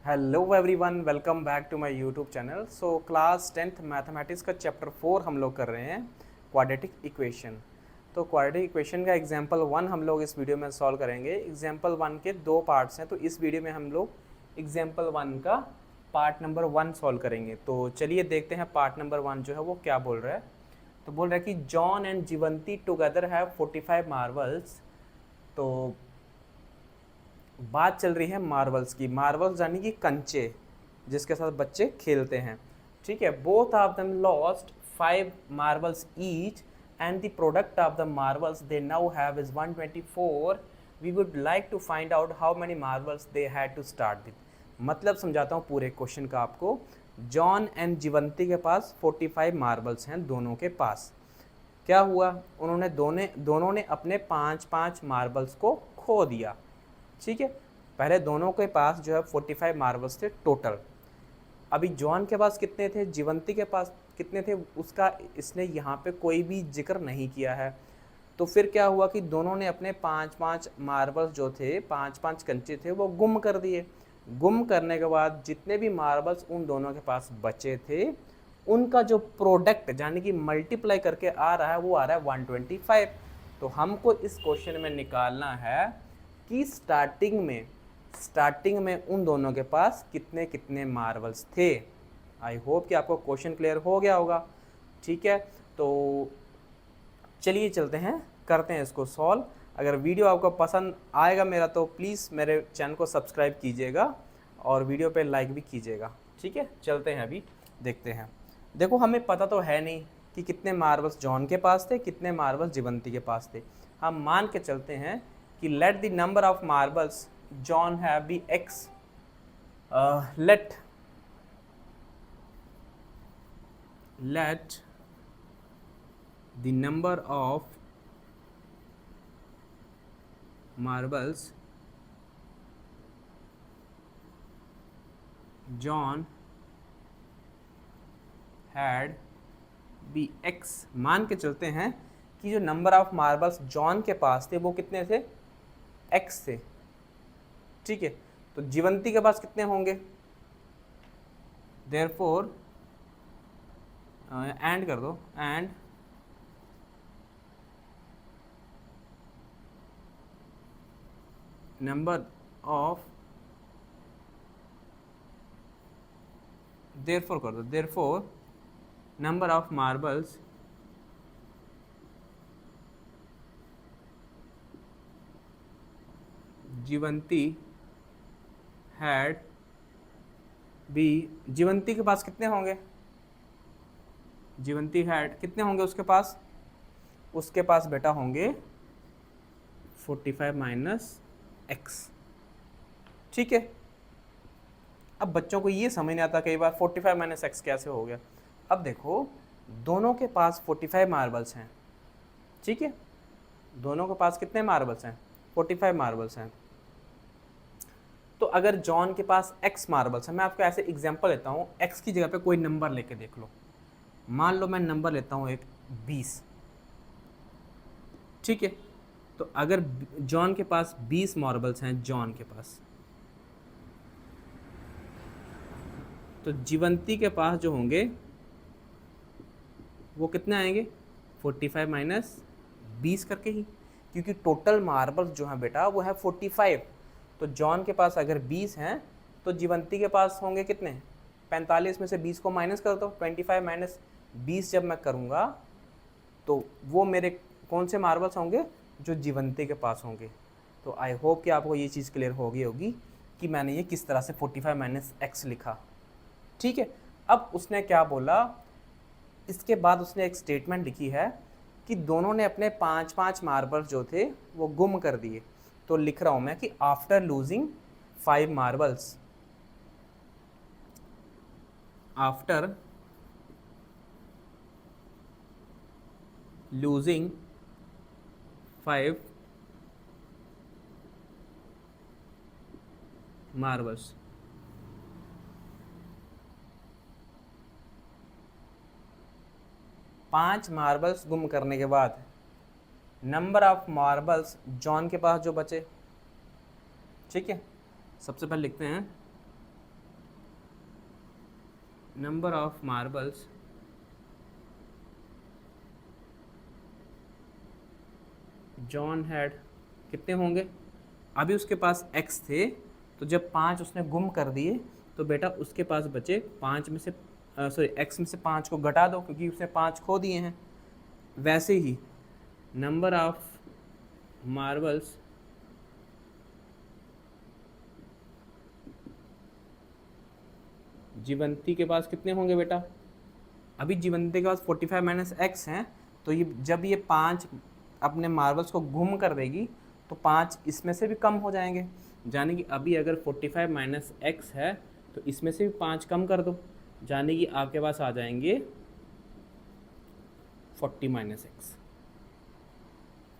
Hello everyone, welcome back to my YouTube channel. So class 10th mathematics का chapter 4 हम लोग कर रहे हैं, क्वाड्रेटिक इक्वेशन। तो क्वाड्रेटिक इक्वेशन का एग्जांपल 1 हम लोग इस वीडियो में सॉल्व करेंगे। एग्जांपल 1 के दो पार्ट्स हैं, तो इस वीडियो में हम लोग एग्जांपल 1 का पार्ट नंबर 1 सॉल्व करेंगे। तो चलिए देखते हैं पार्ट नंबर 1 जो है वो क्या बोल रहा है। तो बोल रहा है कि John and Jivanti together have 45 marbles. तो बात चल रही है मार्बल्स की। मार्बल्स यानी कि कंचे, जिसके साथ बच्चे खेलते हैं। ठीक है, both of them lost 5 marbles each and the product of the marbles they now have is 124। We would like to find out how many marbles they had to start with. मतलब समझाता हूँ पूरे क्वेश्चन का आपको। John and जीवंती के पास 45 marbles हैं, दोनों के पास। क्या हुआ, उन्होंने दोनों ने अपने 5-5 मार्बल्स को खो दिया। ठीक है, पहले दोनों के पास जो है 45 मार्बल्स थे टोटल। अभी जॉन के पास कितने थे, जीवंती के पास कितने थे, उसका इसने यहाँ पे कोई भी जिक्र नहीं किया है। तो फिर क्या हुआ कि दोनों ने अपने 5-5 मार्बल्स जो थे, 5-5 कंचे थे, वो गुम कर दिए। गुम करने के बाद जितने भी मार्बल्स उन दोनों के पास बचे थे, उनका जो प्रोडक्ट यानी कि मल्टीप्लाई करके आ रहा है वो आ रहा है 125। तो हमको इस क्वेश्चन में निकालना है कि स्टार्टिंग में उन दोनों के पास कितने कितने मार्बल्स थे। आई होप कि आपको क्वेश्चन क्लियर हो गया होगा। ठीक है, तो चलिए चलते हैं, करते हैं इसको सॉल्व। अगर वीडियो आपको पसंद आएगा मेरा, तो प्लीज़ मेरे चैनल को सब्सक्राइब कीजिएगा और वीडियो पे लाइक भी कीजिएगा। ठीक है, चलते हैं, अभी देखते हैं। देखो, हमें पता तो है नहीं कि कितने मार्बल्स जॉन के पास थे, कितने मार्बल्स जीवंती के पास थे। हम मान के चलते हैं कि let the number of marbles John have be x. Let the number of marbles John had be x। मान के चलते हैं कि जो नंबर ऑफ मार्बल्स जॉन के पास थे वो कितने थे, x थे। ठीक है, तो जीवंती के पास कितने होंगे, देयरफॉर एंड कर दो, एंड नंबर ऑफ, देयरफॉर कर दो, therefore number of marbles Jivanti had be. Jivanti के पास कितने होंगे, जीवंती हैड कितने होंगे उसके पास बेटा होंगे 45 माइनस एक्स। ठीक है, अब बच्चों को ये समझ नहीं आता कई बार 45 माइनस एक्स कैसे हो गया। अब देखो, दोनों के पास 45 मार्बल्स हैं। ठीक है, दोनों के पास कितने मार्बल्स हैं, 45 मार्बल्स हैं। तो अगर जॉन के पास x मार्बल्स है, मैं आपको ऐसे एग्जांपल लेता हूँ, x की जगह पे कोई नंबर लेके देख लो। मान लो मैं नंबर लेता हूँ एक 20। ठीक है, तो अगर जॉन के पास 20 मार्बल्स हैं, जॉन के पास, तो जीवंती के पास जो होंगे वो कितने आएंगे, 45 माइनस 20 करके ही, क्योंकि टोटल मार्बल्स जो है बेटा वो है 45। तो जॉन के पास अगर 20 हैं तो जीवंती के पास होंगे कितने, 45 में से 20 को माइनस कर दो। 25 माइनस 20 जब मैं करूँगा तो वो मेरे कौन से मार्बल्स होंगे, जो जीवंती के पास होंगे। तो आई होप कि आपको ये चीज़ क्लियर हो गई होगी कि मैंने ये किस तरह से 45 माइनस एक्स लिखा। ठीक है, अब उसने क्या बोला, इसके बाद उसने एक स्टेटमेंट लिखी है कि दोनों ने अपने 5-5 मार्बल्स जो थे वो गुम कर दिए। तो लिख रहा हूं मैं कि after losing 5 marbles, after losing 5 marbles, 5 marbles गुम करने के बाद नंबर ऑफ मार्बल्स जॉन के पास जो बचे। ठीक है, सबसे पहले लिखते हैं number of marbles John had, कितने होंगे, अभी उसके पास x थे, तो जब 5 उसने गुम कर दिए तो बेटा उसके पास बचे 5 में से सॉरी x में से 5 को घटा दो क्योंकि उसने 5 खो दिए हैं। वैसे ही नंबर ऑफ मार्बल्स जीवंती के पास कितने होंगे बेटा, अभी जीवंती के पास 45 माइनस एक्स हैं, तो ये जब ये 5 अपने मार्बल्स को गुम कर देगी तो 5 इसमें से भी कम हो जाएंगे, यानी कि अभी अगर 45 माइनस एक्स है तो इसमें से भी 5 कम कर दो, यानी कि आपके पास आ जाएंगे 40 minus x,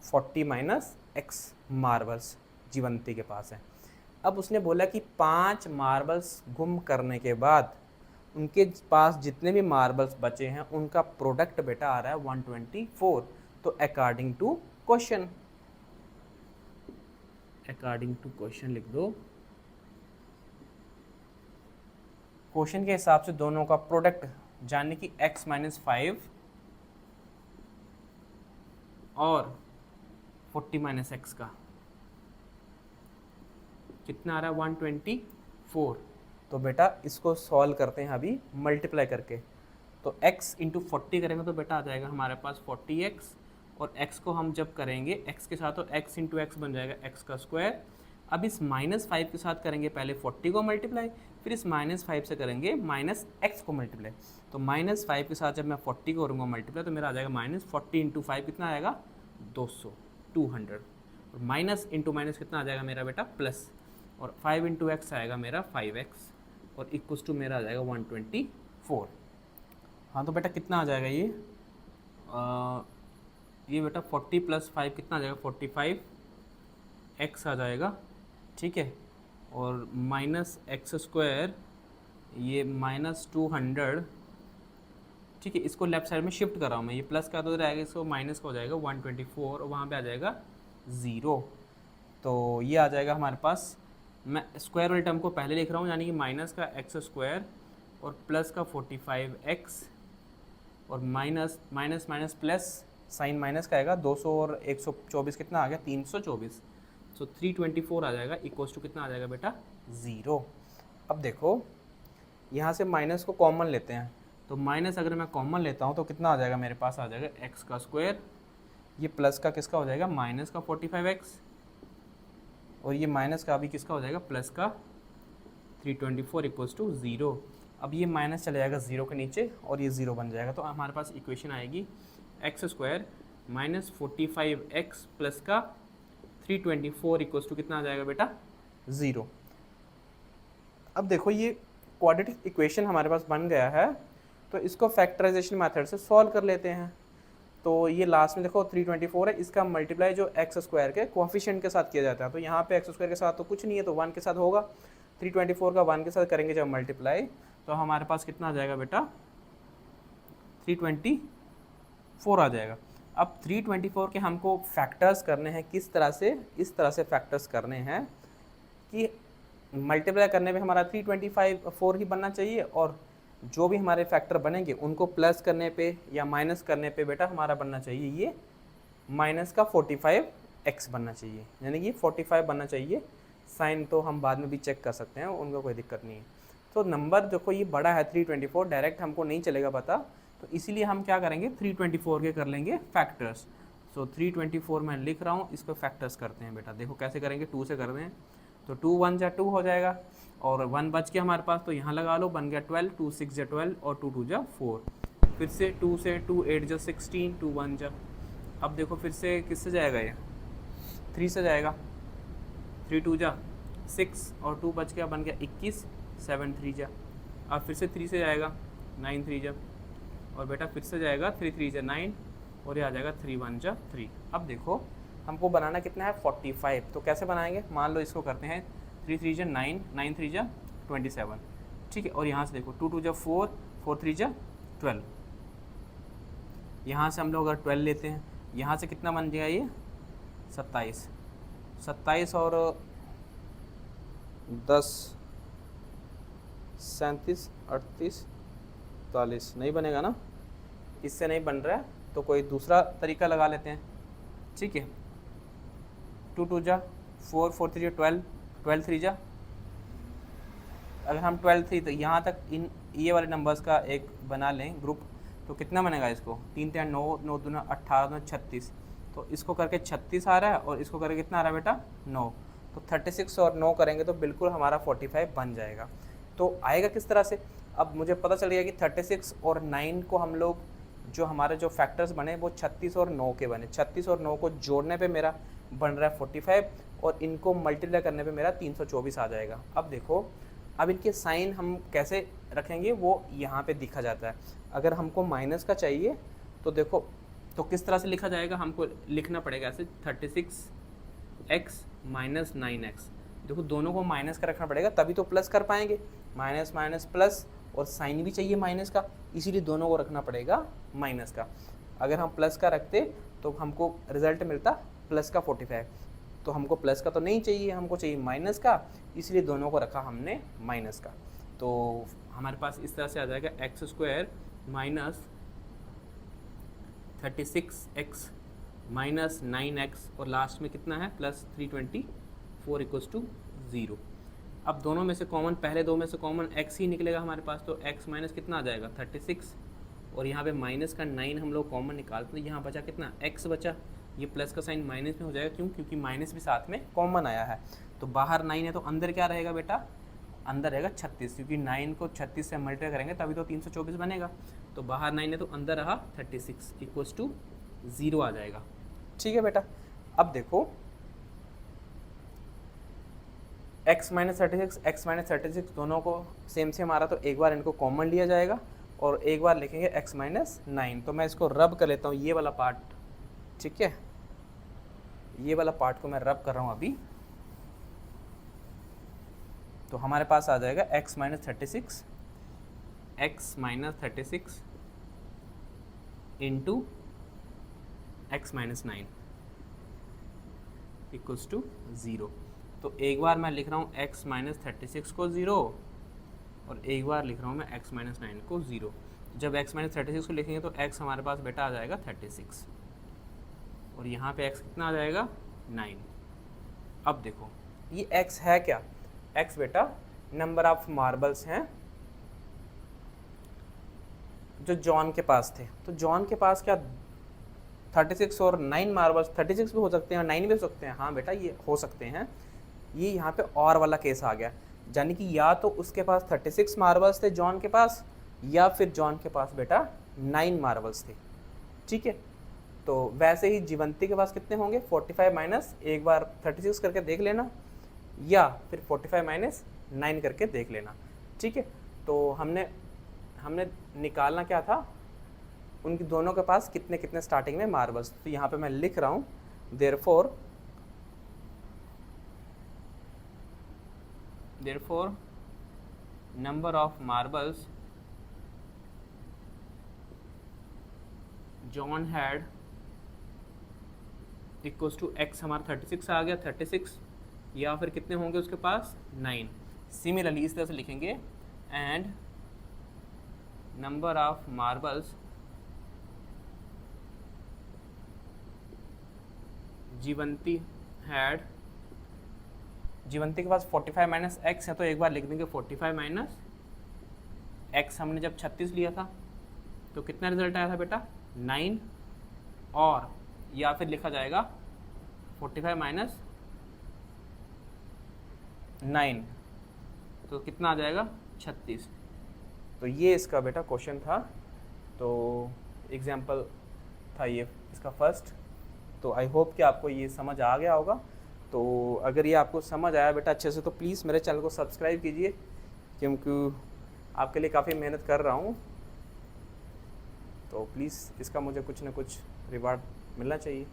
40 minus x marbles Jivanti के पास है। अब उसने बोला कि 5 मार्बल्स गुम करने के बाद उनके पास जितने भी मार्बल्स बचे हैं उनका प्रोडक्ट बेटा आ रहा है 124। तो according to question, according to question लिख दो, क्वेश्चन के हिसाब से दोनों का प्रोडक्ट यानी कि x माइनस 5 और 40 माइनस एक्स का कितना आ रहा है 124। तो बेटा इसको सॉल्व करते हैं अभी मल्टीप्लाई करके, तो x इंटू 40 करेंगे तो बेटा आ जाएगा हमारे पास 40x, और x को हम जब करेंगे x के साथ तो x इंटू एक्स बन जाएगा x का स्क्वायर। अब इस -5 के साथ करेंगे पहले 40 को मल्टीप्लाई, फिर इस -5 से करेंगे -x को मल्टीप्लाई। तो -5 के साथ जब मैं 40 को करूँगा मल्टीप्लाई तो मेरा आ जाएगा -40 इंटू 5 कितना आएगा 200, 200, और माइनस इंटू माइनस कितना आ जाएगा मेरा बेटा प्लस, और 5 इंटू एक्स आएगा मेरा 5x, और इक्वल्स टू मेरा आ जाएगा 124। हाँ तो बेटा कितना आ जाएगा ये बेटा 40 प्लस 5 कितना आ जाएगा 45x आ जाएगा, ठीक है, और माइनस एक्स स्क्वायर ये -200, ठीक है, इसको लेफ्ट साइड में शिफ्ट कर रहा हूँ मैं, ये प्लस का तो रहेगा, इसको माइनस का हो जाएगा 124, और वहाँ पे आ जाएगा 0। तो ये आ जाएगा हमारे पास, मैं स्क्वायर वाले टर्म को पहले लिख रहा हूँ, यानी कि माइनस का एक्स स्क्वायर और प्लस का 45x, और minus minus minus plus sign minus का आएगा 200 और 124 कितना आ गया 324। सो 324 आ जाएगा, इक्वल्स टू कितना आ जाएगा बेटा 0। अब देखो यहाँ से माइनस को कॉमन लेते हैं, तो माइनस अगर मैं कॉमन लेता हूँ तो कितना आ जाएगा मेरे पास आ जाएगा x का स्क्वायर, ये प्लस का किसका हो जाएगा माइनस का 45x, और ये माइनस का अभी किसका हो जाएगा प्लस का 324 इक्वल्स टू 0। अब ये माइनस चले जाएगा 0 के नीचे और ये 0 बन जाएगा, तो हमारे पास इक्वेशन आएगी x square minus 45x plus का 324 इक्वल्स टू कितना आ जाएगा बेटा 0। अब देखो ये क्वाड्रेटिक इक्वेशन हमारे पास बन गया है, तो इसको फैक्टराइजेशन मेथड से सॉल्व कर लेते हैं। तो ये लास्ट में देखो 324 है, इसका मल्टीप्लाई जो एक्स स्क्वायर के कोएफिशिएंट के साथ किया जाता है, तो यहाँ पे एक्स स्क्वायर के साथ तो कुछ नहीं है, तो 1 के साथ होगा, 324 का 1 के साथ करेंगे जब मल्टीप्लाई, तो हमारे पास कितना आ जाएगा बेटा 324 आ जाएगा। अब 324 के हमको फैक्टर्स करने हैं, किस तरह से, इस तरह से फैक्टर्स करने हैं कि मल्टीप्लाई करने पे हमारा 324 ही बनना चाहिए, और जो भी हमारे फैक्टर बनेंगे उनको प्लस करने पे या माइनस करने पे बेटा हमारा बनना चाहिए ये माइनस का 45x बनना चाहिए, यानी कि 45 बनना चाहिए। साइन तो हम बाद में भी चेक कर सकते हैं, उनका कोई दिक्कत नहीं है। तो नंबर देखो ये बड़ा है 324, डायरेक्ट हमको नहीं चलेगा पता, तो इसीलिए हम क्या करेंगे 324 के कर लेंगे फैक्टर्स। सो 324 मैं लिख रहा हूँ, इसको फैक्टर्स करते हैं बेटा, देखो कैसे करेंगे, 2 से कर रहे हैं, तो 2 1 जा 2 हो जाएगा, और 1 बच के हमारे पास, तो यहाँ लगा लो, बन गया 12, 2 6 जा 12 और 2 2 जा 4, फिर से 2 से 2 8 जा 16, 2 1 जा, अब देखो फिर से किससे जाएगा ये 3 से जाएगा, 3 2 जा 6 और 2 बच गया, बन गया 21, 7 3 जा, अब फिर से 3 से जाएगा 9 3 जा, और बेटा फिर से जाएगा 3 3 जा 9, और ये आ जाएगा 3 1 जा 3। अब देखो हमको बनाना कितना है 45, तो कैसे बनाएंगे, मान लो इसको करते हैं 3 3 जा 9, 9 3 जा 27, ठीक है, और यहाँ से देखो 2 2 जा 4, 4 3 जा 12, यहाँ से हम लोग अगर 12 लेते हैं, यहाँ से कितना बन जाएगा ये 27, 27 और 10 37 38 45 नहीं बनेगा ना, इससे नहीं बन रहा है, तो कोई दूसरा तरीका लगा लेते हैं। ठीक है, 2 2 जा 4, 4 3 12, 12 3 जा, अगर हम 12 3 तो यहाँ तक इन ये वाले नंबर्स का एक बना लें ग्रुप, तो कितना बनेगा इसको, 3 3 9 9 2 18 36, तो इसको करके 36 आ रहा है और इसको करके कितना आ रहा है बेटा 9, तो 36 और 9 करेंगे तो बिल्कुल हमारा 45 बन जाएगा। तो आएगा किस तरह से, अब मुझे पता चल गया कि 36 और 9 को हम लोग जो हमारे जो फैक्टर्स बने वो 36 और 9 के बने, 36 और 9 को जोड़ने पे मेरा बन रहा है 45 और इनको मल्टीप्लाई करने पे मेरा 324 आ जाएगा। अब देखो, अब इनके साइन हम कैसे रखेंगे वो यहाँ पे दिखा जाता है। अगर हमको माइनस का चाहिए तो देखो, तो किस तरह से लिखा जाएगा, हमको लिखना पड़ेगा ऐसे 36x माइनस 9x, देखो दोनों को माइनस का रखना पड़ेगा तभी तो प्लस कर पाएंगे, माइनस माइनस प्लस, और साइन भी चाहिए माइनस का, इसीलिए दोनों को रखना पड़ेगा माइनस का। अगर हम प्लस का रखते तो हमको रिजल्ट मिलता प्लस का 45, तो हमको प्लस का तो नहीं चाहिए, हमको चाहिए माइनस का, इसलिए दोनों को रखा हमने माइनस का। तो हमारे पास इस तरह से आ जाएगा x² minus 36x minus 9x और लास्ट में कितना है प्लस 324 इक्वल्स टू 0। अब दोनों में से कॉमन, पहले दो में से कॉमन x ही निकलेगा हमारे पास, तो x माइनस कितना आ जाएगा 36, और यहाँ पे माइनस का 9 हम लोग कॉमन निकालते हैं, यहाँ बचा कितना x बचा, ये प्लस का साइन माइनस में हो जाएगा, क्यों, क्योंकि माइनस भी साथ में कॉमन आया है। तो बाहर 9 है तो अंदर क्या रहेगा बेटा, अंदर रहेगा 36, क्योंकि 9 को 36 से मल्टीप्लाई करेंगे तभी तो 324 बनेगा। तो बाहर 9 है तो अंदर रहा 36 इक्वल्स टू 0 आ जाएगा। ठीक है बेटा, अब देखो x माइनस 36 x माइनस 36 दोनों को सेम सेम आ रहा, तो एक बार इनको कॉमन लिया जाएगा और एक बार लिखेंगे x माइनस 9। तो मैं इसको रब कर लेता हूँ, ये वाला पार्ट, ठीक है, ये वाला पार्ट को मैं रब कर रहा हूँ अभी। तो हमारे पास आ जाएगा x minus 36 into x minus 9 equals to 0। तो एक बार मैं लिख रहा हूँ x माइनस 36 को 0 और एक बार लिख रहा हूँ मैं x माइनस 9 को 0। जब x माइनस 36 को लिखेंगे तो x हमारे पास बेटा आ जाएगा 36 और यहाँ पे x कितना आ जाएगा 9। अब देखो ये x है क्या, x बेटा नंबर ऑफ मार्बल्स हैं जो जॉन के पास थे। तो जॉन के पास क्या 36 और 9 मार्बल्स, 36 भी हो सकते हैं और 9 भी हो सकते हैं, हाँ बेटा ये हो सकते हैं। ये यहाँ पे और वाला केस आ गया, यानी कि या तो उसके पास 36 मार्बल्स थे जॉन के पास, या फिर जॉन के पास बेटा 9 मार्बल्स थे। ठीक है, तो वैसे ही जीवंती के पास कितने होंगे 45 माइनस, एक बार 36 करके देख लेना या फिर 45 माइनस 9 करके देख लेना। ठीक है, तो हमने निकालना क्या था, उनकी दोनों के पास कितने कितने स्टार्टिंग में मार्बल्स। तो यहाँ पे मैं लिख रहा हूँ therefore number of marbles John had equals to x, हमारा 36 आ गया 36, या फिर कितने होंगे उसके पास 9। सिमिलरली इस तरह से लिखेंगे and number of marbles Jivanti के पास 45 माइनस एक्स है, तो एक बार लिख देंगे 45 माइनस एक्स। हमने जब 36 लिया था तो कितना रिजल्ट आया था बेटा 9, और या फिर लिखा जाएगा 45 माइनस 9, तो कितना आ जाएगा 36। तो ये इसका बेटा क्वेश्चन था, तो एग्जाम्पल था ये इसका फर्स्ट। तो आई होप कि आपको ये समझ आ गया होगा। तो अगर ये आपको समझ आया बेटा अच्छे से, तो प्लीज़ मेरे चैनल को सब्सक्राइब कीजिए, क्योंकि आपके लिए काफ़ी मेहनत कर रहा हूँ। तो प्लीज़ इसका मुझे कुछ ना कुछ रिवार्ड मिलना चाहिए।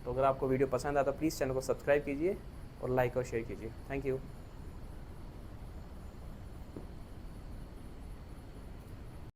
तो अगर आपको वीडियो पसंद आया तो प्लीज़ चैनल को सब्सक्राइब कीजिए और लाइक और शेयर कीजिए। Thank you.